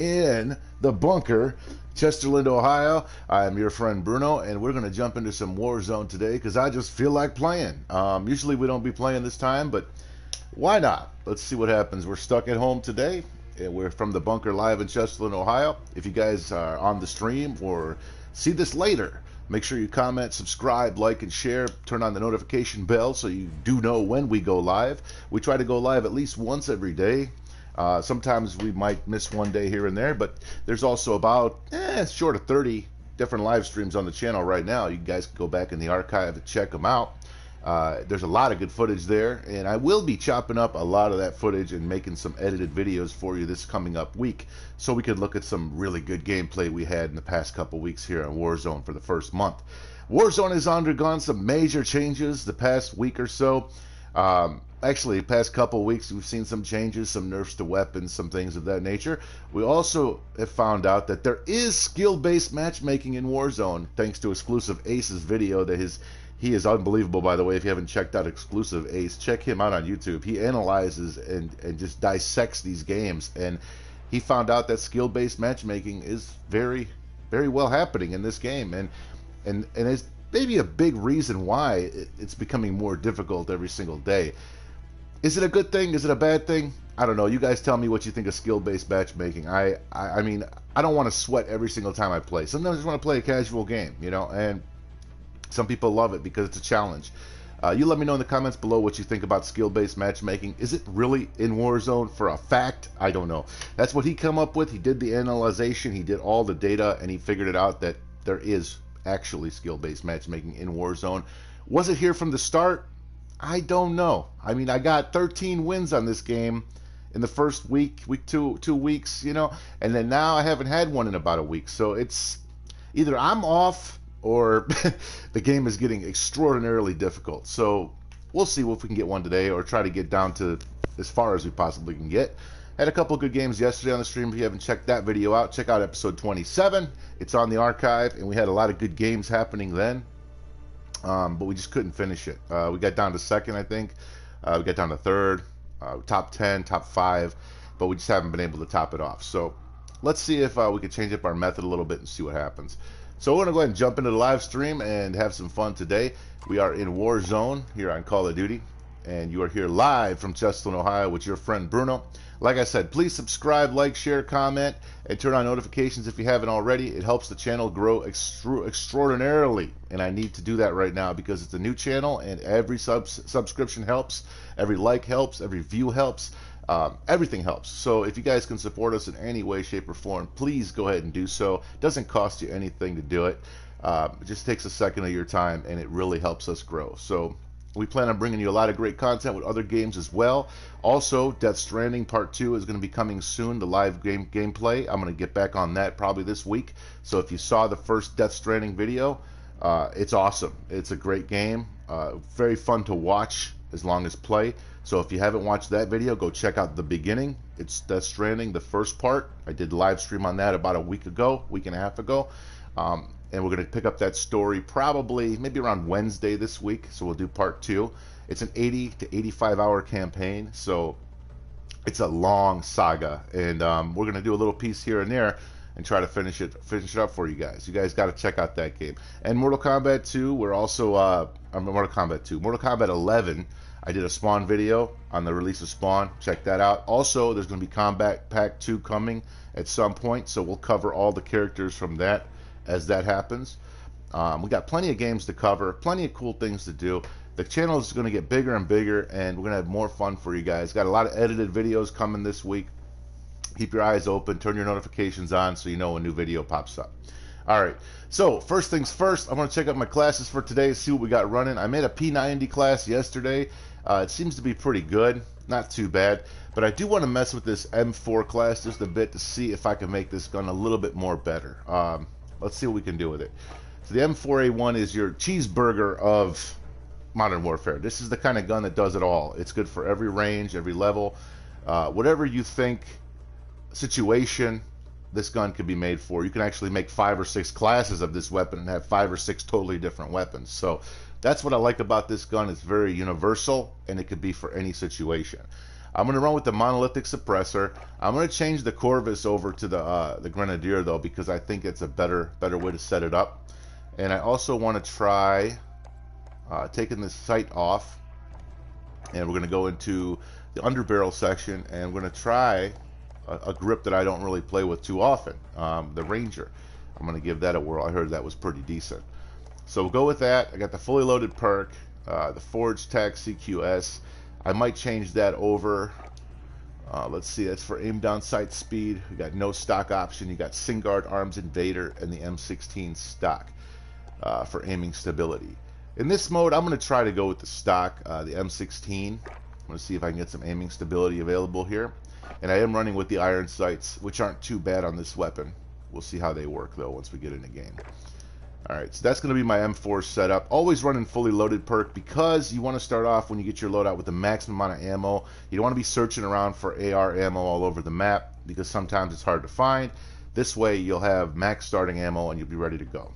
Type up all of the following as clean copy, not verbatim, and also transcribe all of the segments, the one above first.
in the bunker, Chesterland, Ohio. I'm your friend Bruno, and we're going to jump into some Warzone today because I just feel like playing. Usually we don't be playing this time, but why not? Let's see what happens. We're stuck at home today, and we're from the bunker live in Chesterland, Ohio. If you guys are on the stream or see this later, make sure you comment, subscribe, like, and share. Turn on the notification bell so you do know when we go live. We try to go live at least once every day. Sometimes we might miss one day here and there, but there's also about short of 30 different live streams on the channel right now. You guys can go back in the archive and check them out. There's a lot of good footage there, and I will be chopping up a lot of that footage and making some edited videos for you this coming up week so we can look at some really good gameplay we had in the past couple weeks here on Warzone for the first month. Warzone has undergone some major changes the past week or so. Actually, the past couple weeks, we've seen some changes, some nerfs to weapons, some things of that nature. We also have found out that there is skill-based matchmaking in Warzone, thanks to Exclusive Ace's video. He is unbelievable, by the way. If you haven't checked out Exclusive Ace, check him out on YouTube. He analyzes and just dissects these games, and he found out that skill-based matchmaking is very, very well happening in this game, and it's maybe a big reason why it's becoming more difficult every single day. Is it a good thing? Is it a bad thing? I don't know. You guys tell me what you think of skill-based matchmaking. I mean, I don't want to sweat every single time I play. Sometimes I just want to play a casual game, you know, and some people love it because it's a challenge. You let me know in the comments below what you think about skill-based matchmaking. Is it really in Warzone for a fact? I don't know. That's what he came up with. He did the analyzation. He did all the data, and he figured it out that there is actually skill-based matchmaking in Warzone. Was it here from the start? I don't know. I mean, I got 13 wins on this game in the first week, two weeks, you know, and then now I haven't had one in about a week. So it's either I'm off or the game is getting extraordinarily difficult. So we'll see if we can get one today or try to get down to as far as we possibly can get. Had a couple good games yesterday on the stream. If you haven't checked that video out, check out episode 27. It's on the archive, and we had a lot of good games happening then. But we just couldn't finish it. We got down to second, I think. We got down to third, top 10, top 5, but we just haven't been able to top it off. So let's see if we can change up our method a little bit and see what happens. So we're going to go ahead and jump into the live stream and have some fun today. We are in Warzone here on Call of Duty, and you are here live from Chesterland, Ohio with your friend Bruno. Like I said, please subscribe, like, share, comment, and turn on notifications if you haven't already. It helps the channel grow extraordinarily, and I need to do that right now because it's a new channel, and every subscription helps, every like helps, every view helps, everything helps. So if you guys can support us in any way, shape, or form, please go ahead and do so. It doesn't cost you anything to do it. It just takes a second of your time, and it really helps us grow. So we plan on bringing you a lot of great content with other games as well. Also, Death Stranding Part 2 is going to be coming soon, the live gameplay. I'm going to get back on that probably this week. So if you saw the first Death Stranding video, it's awesome. It's a great game. Very fun to watch as long as play. So if you haven't watched that video, go check out the beginning. It's Death Stranding, the first part. I did a live stream on that about a week and a half ago. And we're going to pick up that story probably maybe around Wednesday this week. So we'll do part 2. It's an 80 to 85 hour campaign. So it's a long saga. And we're going to do a little piece here and there and try to finish it up for you guys. You guys got to check out that game. And Mortal Kombat 2, we're also, Mortal Kombat 11, I did a Spawn video on the release of Spawn. Check that out. Also, there's going to be Combat Pack 2 coming at some point. So we'll cover all the characters from that as that happens. We got plenty of games to cover, plenty of cool things to do. The channel is going to get bigger and bigger, and we're going to have more fun for you guys. Got a lot of edited videos coming this week. Keep your eyes open, turn your notifications on so you know when a new video pops up. All right, so first things first, I'm going to check out my classes for today, see what we got running. I made a P90 class yesterday. It seems to be pretty good, not too bad, but I do want to mess with this M4 class just a bit to see if I can make this gun a little bit more better. Let's see what we can do with it. So the M4A1 is your cheeseburger of Modern Warfare. This is the kind of gun that does it all. It's good for every range, every level. Whatever you think situation this gun could be made for. You can actually make 5 or 6 classes of this weapon and have 5 or 6 totally different weapons. So that's what I like about this gun. It's very universal, and it could be for any situation. I'm going to run with the monolithic suppressor. I'm going to change the Corvus over to the Grenadier though, because I think it's a better way to set it up. And I also want to try taking the sight off, and we're going to go into the underbarrel section, and we're going to try a grip that I don't really play with too often, the Ranger. I'm going to give that a whirl. I heard that was pretty decent. So we'll go with that. I got the fully loaded perk, the Forge Tech CQS. I might change that over. Let's see, that's for aim down sight speed. We got no stock option. You got Singard Arms Invader and the M16 stock for aiming stability. In this mode, I'm going to try to go with the stock, the M16. I'm going to see if I can get some aiming stability available here. And I am running with the iron sights, which aren't too bad on this weapon. We'll see how they work though once we get in the game. Alright, so that's going to be my M4 setup. Always running fully loaded perk, because you want to start off when you get your loadout with the maximum amount of ammo. You don't want to be searching around for AR ammo all over the map, because sometimes it's hard to find. This way you'll have max starting ammo and you'll be ready to go.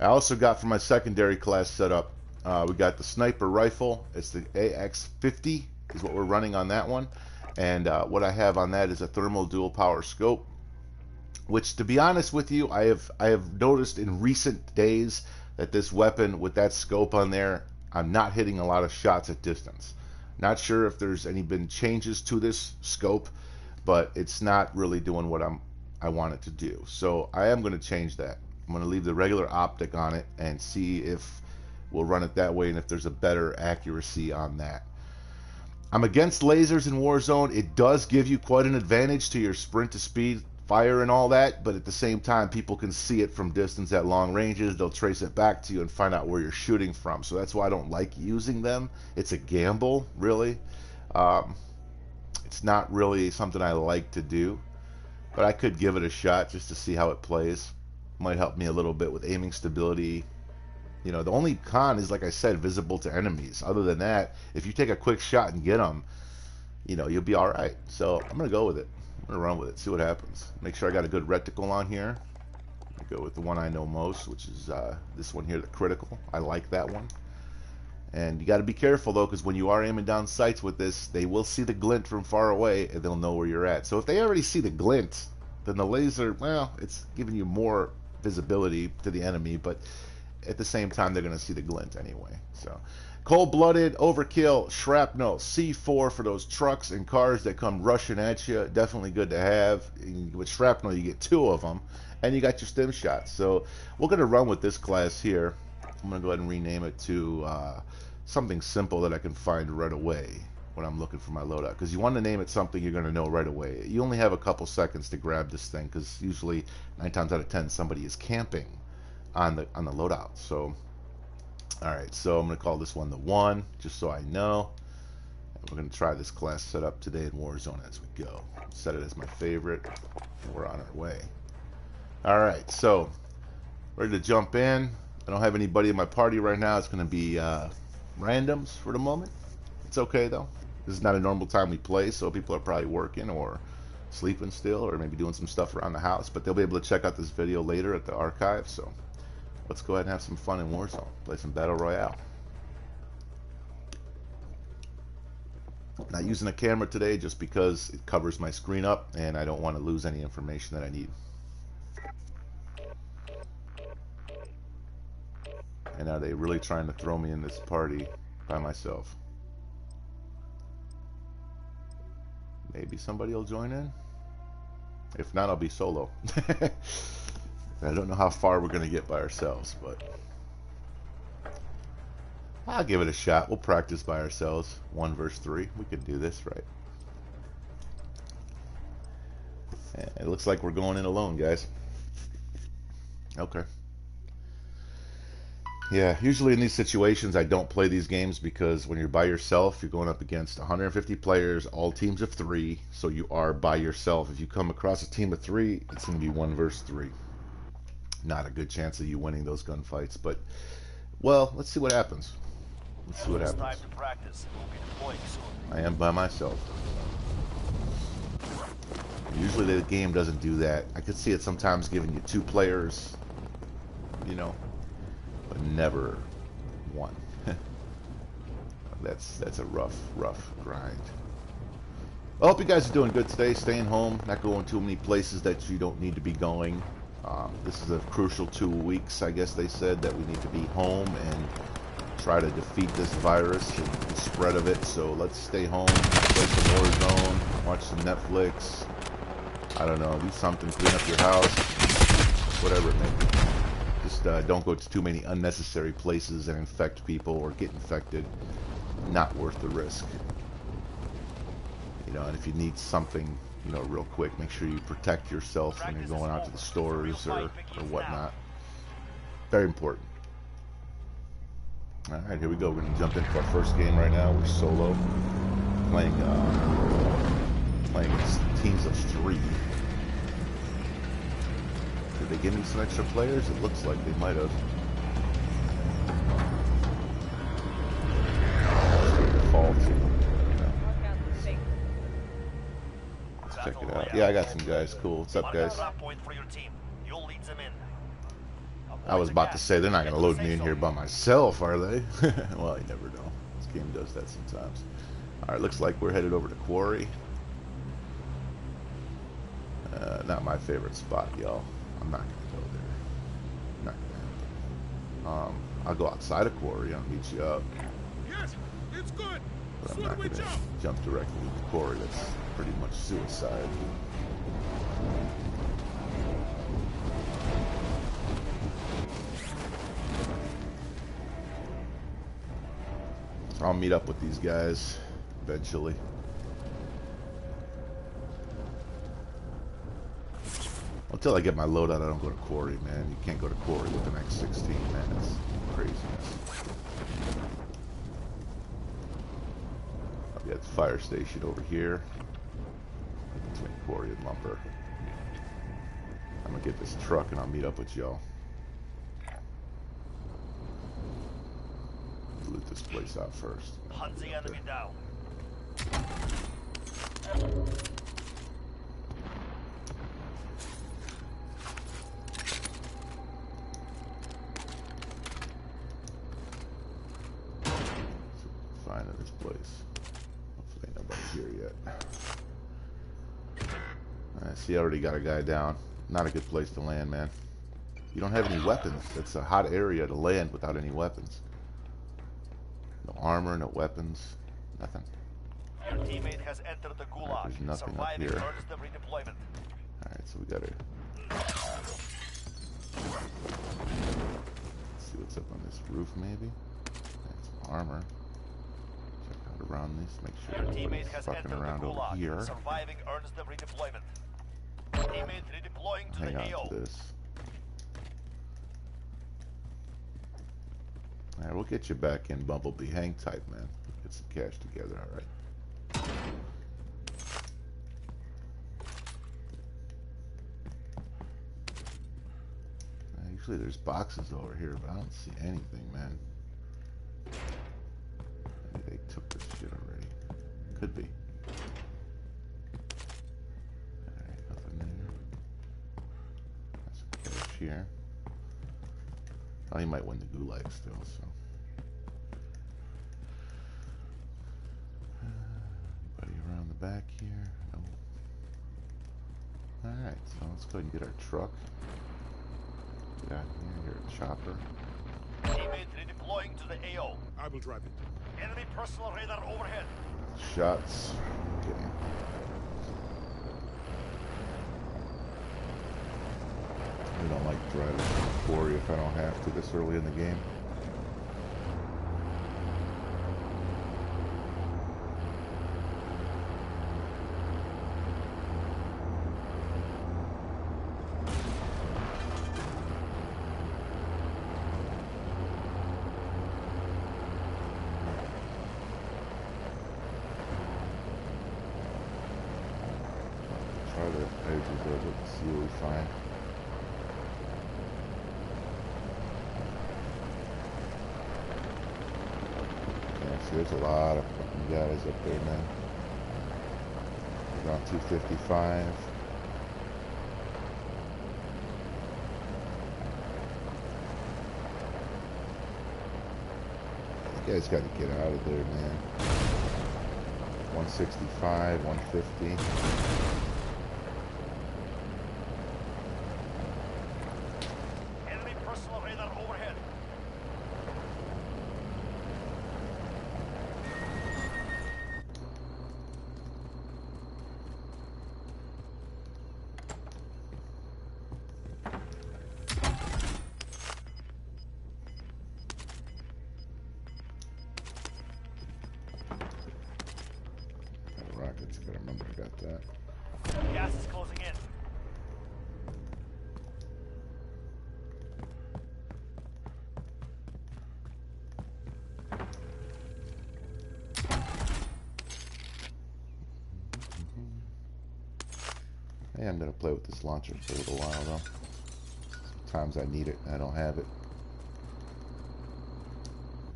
I also got for my secondary class setup, we got the sniper rifle. It's the AX50 is what we're running on that one. And what I have on that is a thermal dual power scope, which, to be honest with you, I have noticed in recent days that this weapon with that scope on there, I'm not hitting a lot of shots at distance. Not sure if there's been changes to this scope, but it's not really doing what I want it to do. So I am going to change that. I'm going to leave the regular optic on it and see if we'll run it that way and if there's a better accuracy on that. I'm against lasers in Warzone. It does give you quite an advantage to your sprint to speed fire and all that, but at the same time, people can see it from distance at long ranges. They'll trace it back to you and find out where you're shooting from. So that's why I don't like using them. It's a gamble, really. It's not really something I like to do, but I could give it a shot just to see how it plays. Might help me a little bit with aiming stability. You know, the only con is, like I said, visible to enemies. Other than that, if you take a quick shot and get them, you know, you'll be all right. So I'm going to go with it. I'm going to run with it, see what happens. Make sure I got a good reticle on here. Go with the one I know most, which is this one here, the critical. I like that one. And you got to be careful, though, because when you are aiming down sights with this, they will see the glint from far away, and they'll know where you're at. So if they already see the glint, then the laser, well, it's giving you more visibility to the enemy, but at the same time, they're going to see the glint anyway. So, cold-blooded, overkill, shrapnel, C4 for those trucks and cars that come rushing at you. Definitely good to have. With shrapnel, you get 2 of them, and you got your stim shots. So, we're going to run with this class here. I'm going to go ahead and rename it to something simple that I can find right away when I'm looking for my loadout. Because you want to name it something you're going to know right away. You only have a couple seconds to grab this thing, because usually 9 times out of 10 somebody is camping on the loadout. So alright, so I'm going to call this one the 1, just so I know. And we're going to try this class setup today in Warzone as we go. Set it as my favorite, and we're on our way. Alright, so ready to jump in. I don't have anybody in my party right now. It's going to be randoms for the moment. It's okay though. This is not a normal time we play, so people are probably working or sleeping still, or maybe doing some stuff around the house, but they'll be able to check out this video later at the archive. So let's go ahead and have some fun in Warzone. Play some Battle Royale. Not using a camera today just because it covers my screen up and I don't want to lose any information that I need. And are they really trying to throw me in this party by myself? Maybe somebody will join in. If not, I'll be solo. I don't know how far we're going to get by ourselves, but I'll give it a shot. We'll practice by ourselves. 1 versus 3. We can do this, right? And it looks like we're going in alone, guys. Okay. Yeah, usually in these situations I don't play these games, because when you're by yourself, you're going up against 150 players, all teams of 3, so you are by yourself. If you come across a team of 3, it's going to be 1 versus 3. Not a good chance of you winning those gunfights, but, well, let's see what happens. Let's see what happens. I am by myself. Usually the game doesn't do that. I could see it sometimes giving you 2 players, you know, but never 1. That's a rough grind. I hope you guys are doing good today, staying home, not going too many places that you don't need to be going. This is a crucial 2 weeks, I guess they said, that we need to be home and try to defeat this virus and the spread of it. So let's stay home, play some Warzone, watch some Netflix, I don't know, do something, clean up your house, whatever it may be. Just don't go to too many unnecessary places and infect people or get infected. Not worth the risk. You know, and if you need something, you know, real quick, make sure you protect yourself when you're going out to the stores or whatnot. Very important. All right, here we go. We're going to jump into our first game right now. We're solo, playing teams of 3. Did they give me some extra players? It looks like they might have. Default. Check it out. Yeah, I got some guys. Cool. What's up, guys? I was about to say, they're not going to load me in here by myself, are they? Well, you never know. This game does that sometimes. Alright, looks like we're headed over to Quarry. Not my favorite spot, y'all. I'm not going to go there. Not going to happen. I'll go outside of Quarry. I'll meet you up. Yes, it's good. But I'm not going to jump directly into Quarry. That's pretty much suicide. I'll meet up with these guys eventually. Until I get my loadout, I don't go to Quarry, man. You can't go to Quarry with an X16, man. It's craziness. I've got the fire station over here between Quarry and Lumber. I'm gonna get this truck and I'll meet up with y'all. Loot this place out first. Hunt the enemy down. Finding this place. Hopefully ain't nobody here yet. I see I already got a guy down. Not a good place to land, man. You don't have any weapons. It's a hot area to land without any weapons. No armor, no weapons, nothing. Your teammate has entered the gulag. Right, there's nothing up here. Alright, so we gotta see what's up on this roof, maybe. And some armor. Check out around this, make sure nobody's fucking around over here. Surviving earns them redeployment. Teammate redeploying to Hang the AO. on to this. Alright, we'll get you back in, Bumblebee. Hang tight, man. Get some cash together, alright. Usually there's boxes over here, but I don't see anything, man. Maybe they took this shit already. Could be. Alright, nothing there. That's some cash here. Oh, he might win the gulag still, so. Anybody around the back here? No. Alright, so let's go ahead and get our truck. Get out here, a chopper. Teammate redeploying to the AO. I will drive it. Enemy personal radar overhead. Shots. Okay. I don't like driving to the Quarry if I don't have to this early in the game. Try the edges of it, see what we find. There's a lot of fucking guys up there, man. Around 255. You guys got to get out of there, man. 165, 150. Enemy personal radar overhead. Rockets, gotta remember I got that. Gas is closing in. Hey, I'm gonna play with this launcher for a little while though. Sometimes I need it, I don't have it.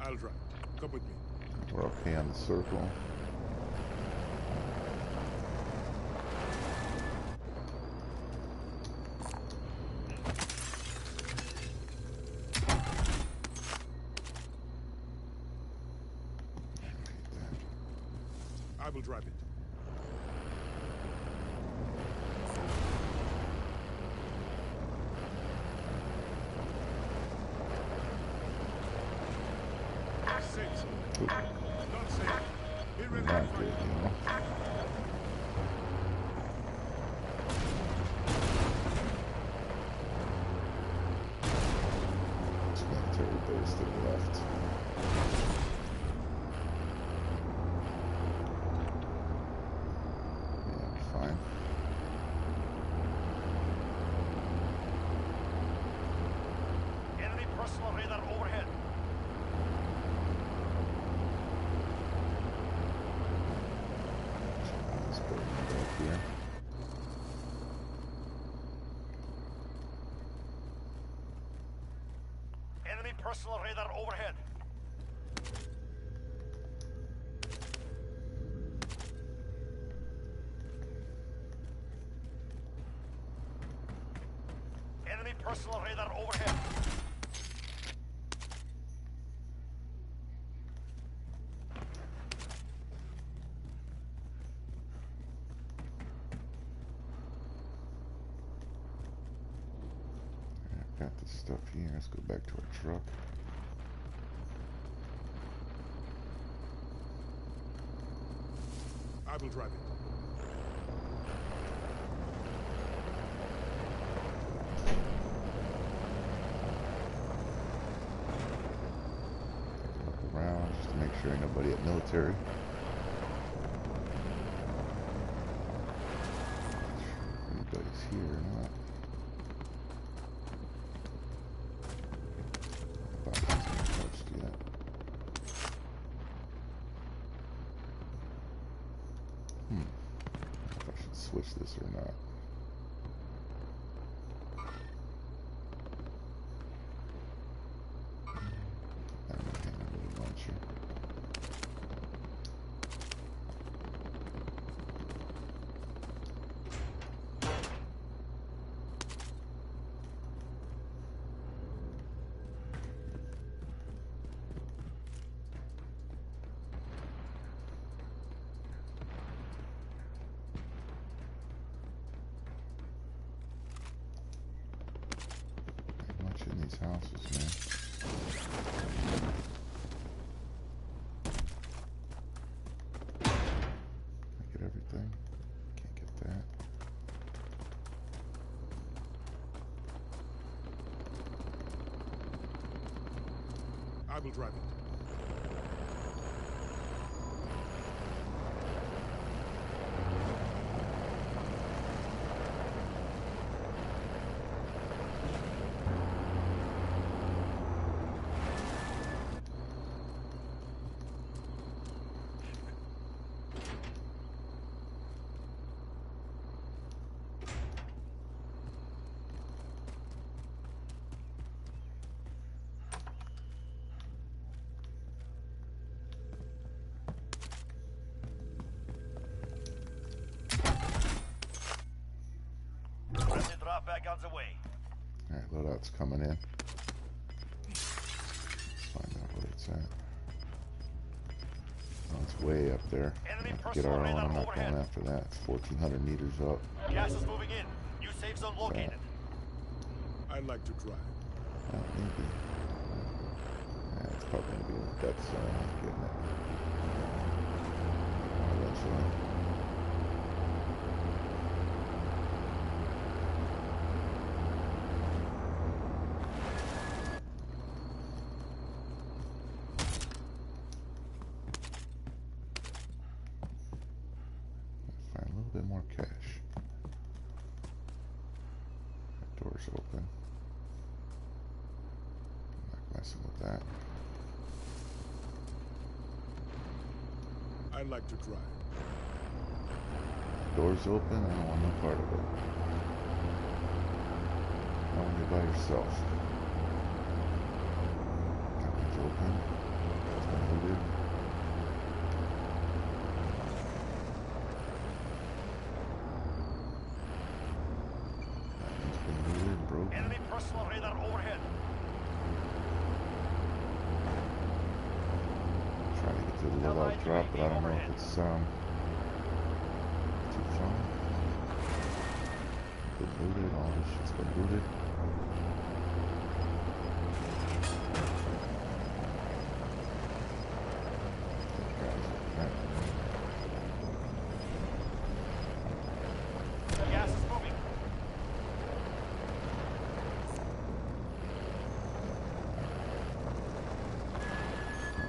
I'll drive. Come with me. We're okay on the circle. I will drive it. Safe zone. Not safe. Be ready to Not fight. good, you know. It's military base to the left. Yeah, fine. Enemy personal radar overhead. Let's go back here. Enemy personal radar overhead. Enemy personal radar overhead. I've got this stuff here. Let's go back to our truck. I will drive it. Look around just to make sure ain't nobody at military. Anybody's here or not. Box isn't touched yet. If I should switch this or not. I'm gonna hang on to the launcher. Much in these houses, man. Can I get everything? Can't get that. I will drive it. Friendly drop back on the way. Alright, loadout's coming in. Let's find out where it's at. Oh, It's way up there. Enemy Get our personal own. radar I'm not overhead. going after that. It's 1,400 meters up. Gas is moving in. New safe zone located. I like to drive. Maybe. Yeah, it's probably going to be in the death zone. I'm getting it. Eventually. Find a little bit more cash. That door's open. Not messing with that. I like to drive. Door's open. I don't want no part of it. Not when you're by yourself. Cabin's open. It's been looted. It's been looted and broken. Enemy personal radar overhead. Trying to get to the loadout drop, but I don't know if it's too far. Been looted. All this shit's been looted. Gas is moving.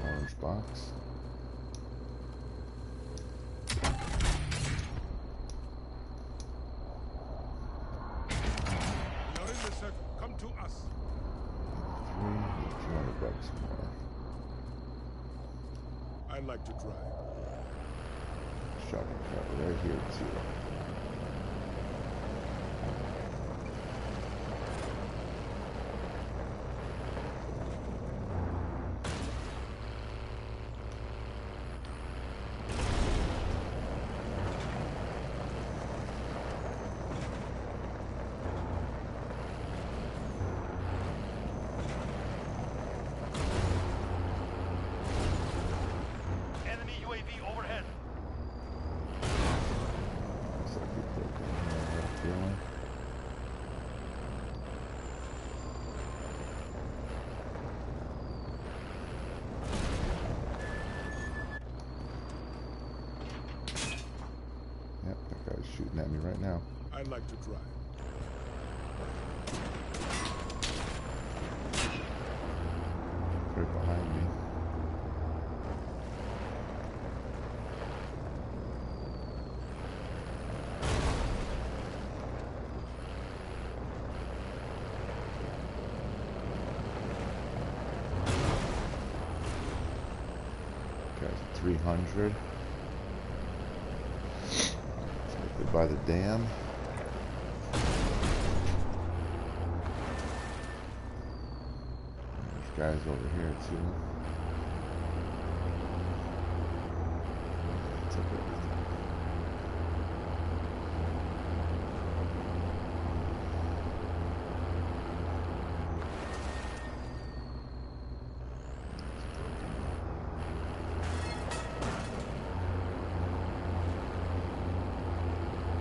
Orange box. We are in the circle. Come to us. 200 bucks more. I like to drive. Shotgun cover right here too. Enemy UAV overhead. Looks like we broke in here. I got a feeling. Yep, that guy's shooting at me right now. I like to drive. Right behind me. Guy's at 300. By the dam. There's guys over here too. Took everything.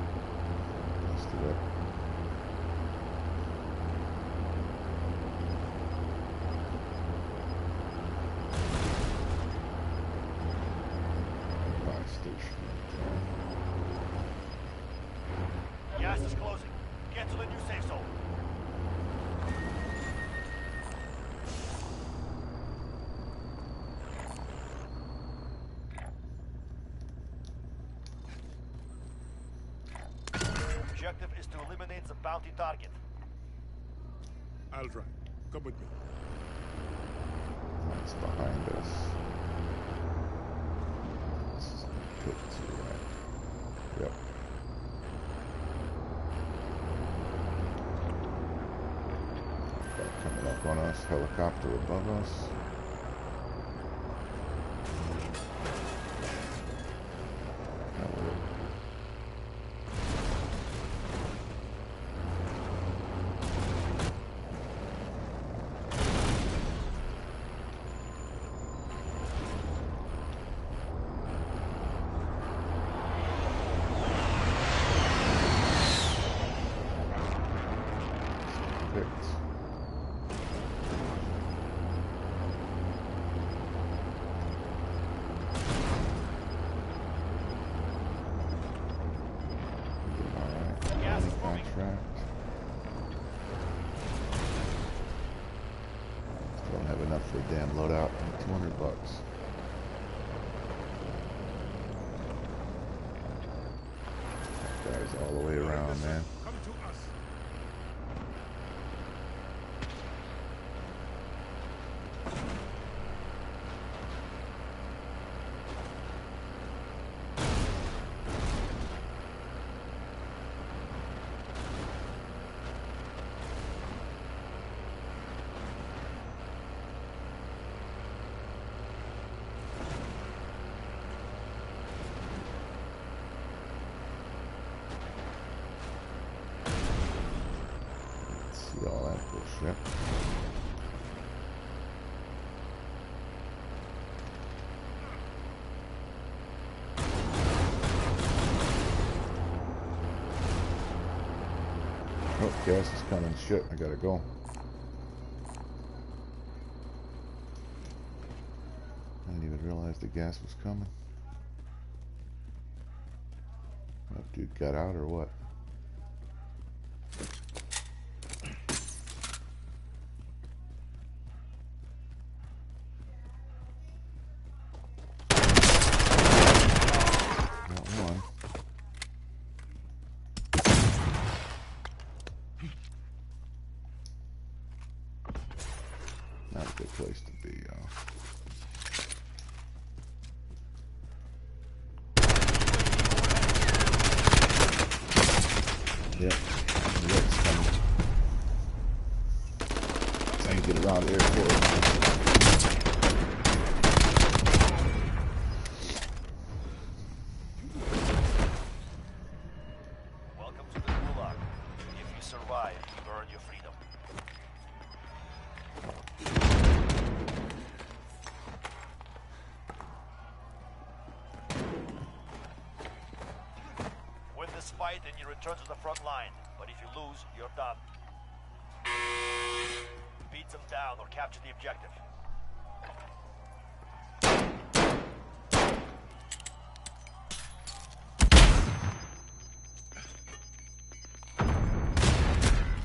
Busted up. Buy station right Gas is closing. Get to the new safe zone. Objective is to eliminate the bounty target. I'll drive. Come with me. there. It's behind us. This is a pit too, right? Yep. Got coming up on us. Helicopter above us. Now we're picked. Alright, Gas is moving. contract. Don't have enough for a damn loadout. $200. That guy's all the way around, man. Come to us. See all that bullshit. Oh, gas is coming. Shit, I gotta go. I didn't even realize the gas was coming. That dude got out or what? Not one. Not a good place to be, y'all. Yep, it's coming. Trying to get around the airport. Welcome to the Gulag. If you survive, you earn your freedom. Win this fight and you return to the front line. But if you lose, you're done. Beat them down or capture the objective.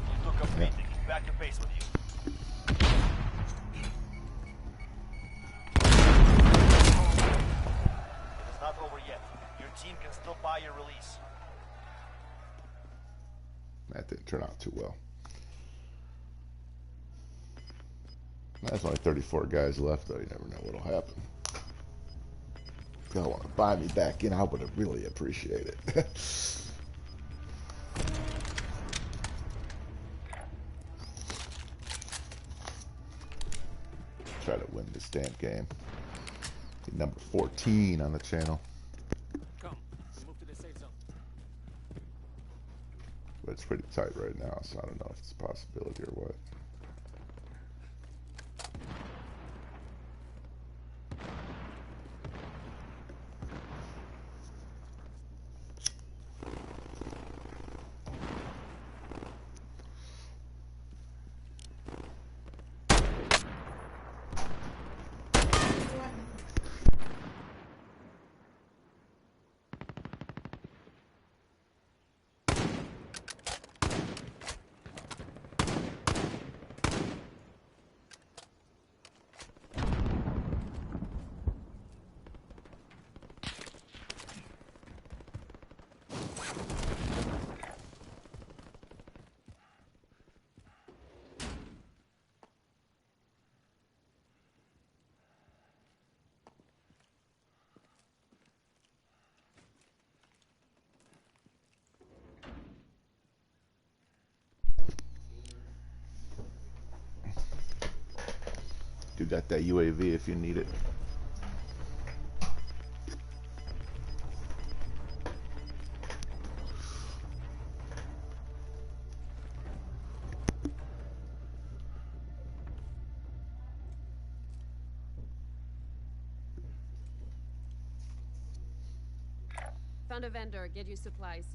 You took a beating. Back to base with you. It is not over yet. Your team can still buy your release. That didn't turn out too well. There's only 34 guys left, though. You never know what'll happen. If y'all want to buy me back in, I would have really appreciate it. Try to win this damn game. Be number 14 on the channel. Come, move to the safe zone. But it's pretty tight right now, so I don't know if it's a possibility or what. You got that UAV if you need it. Found a vendor. Get you supplies.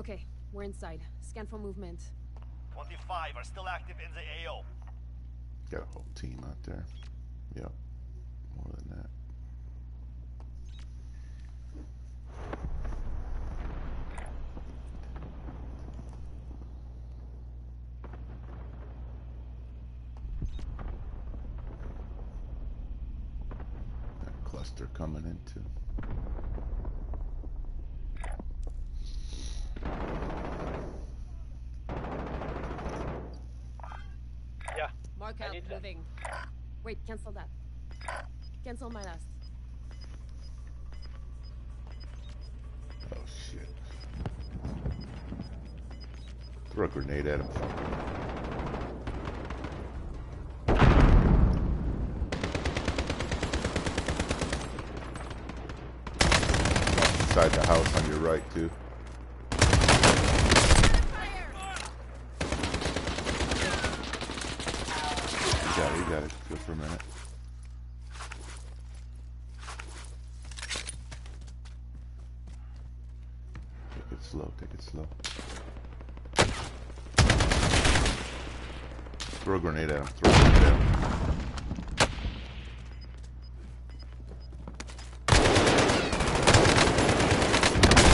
Okay, we're inside. Scan for movement. 25 are still active in the AO. Got a whole team out there. Yep. More than that. That cluster coming in too. Yeah. Mark out, moving. Wait, cancel that. Cancel my last. Oh shit. Throw a grenade at him. Inside the house on your right too. You got it. Go for a minute. Take it slow, take it slow. Throw a grenade at him, throw a grenade at him.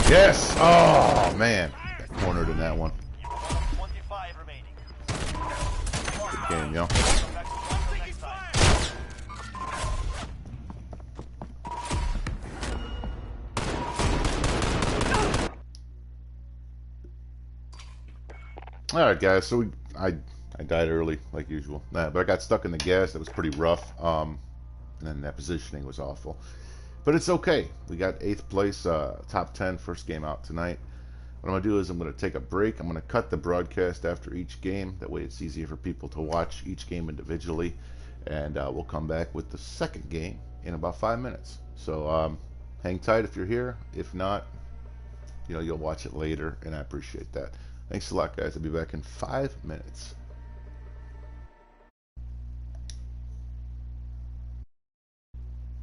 Yes! Oh, man. Got cornered in that one. 25 remaining. Good game, yo. Alright guys, so I died early like usual. But I got stuck in the gas. That was pretty rough. And then that positioning was awful. But it's okay. We got 8th place, top 10, first game out tonight. What I'm going to do is I'm going to take a break. I'm going to cut the broadcast after each game. That way it's easier for people to watch each game individually. And we'll come back with the second game in about 5 minutes. So hang tight if you're here. If not, you know, you'll watch it later, and I appreciate that. Thanks a lot, guys. I'll be back in 5 minutes.